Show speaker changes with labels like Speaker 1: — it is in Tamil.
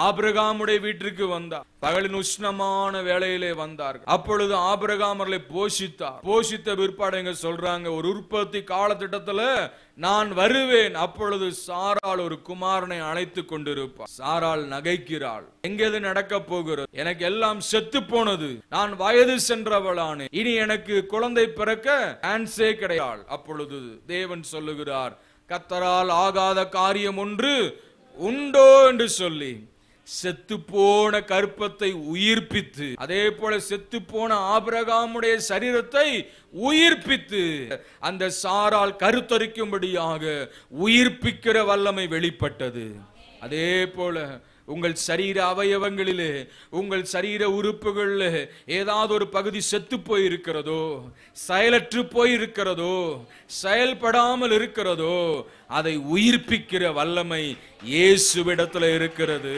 Speaker 1: ஆபிரகாமுடைய வீட்டிற்கு வந்தார். பகலின் உஷ்ணமான வேளையிலே வந்தார்கள். அப்பொழுது ஆபிரகாம் அவர்களை போஷித்தார். போஷித்த பிற்பாடு எங்க சொல்றாங்க, ஒரு உற்பத்தி காலத்திட்டத்துல நான் வருவேன், அப்பொழுது சாராள் ஒரு குமாரனை அழைத்து கொண்டிருப்பார். சாராள் நகைக்கிறாள். எங்கேது நடக்க போகிறது? எனக்கு எல்லாம் செத்து போனது, நான் வயது சென்றவளானே, இனி எனக்கு குழந்தை பிறக்க சான்ஸே கிடையாது. அப்பொழுது தேவன் சொல்லுகிறார், கர்த்தரால் ஆகாத காரியம் ஒன்று உண்டோ என்று சொல்லி செத்து போன கற்பத்தை உயிர்ப்பித்து, அதே போல செத்து போன ஆபிரகாமுடைய சரீரத்தை உயிர்ப்பித்து அந்த சாரால் கருத்தரிக்கும்படியாக உயிர்ப்பிக்கிற வல்லமை வெளிப்பட்டது. அதே போல உங்கள் சரீர அவயவங்களிலே, உங்கள் சரீர உறுப்புகளில் ஏதாவது ஒரு பகுதி செத்து போயிருக்கிறதோ, செயலற்று போயிருக்கிறதோ, செயல்படாமல் இருக்கிறதோ, அதை உயிர்ப்பிக்கிற வல்லமை இயேசுவிடத்தில் இருக்கிறது.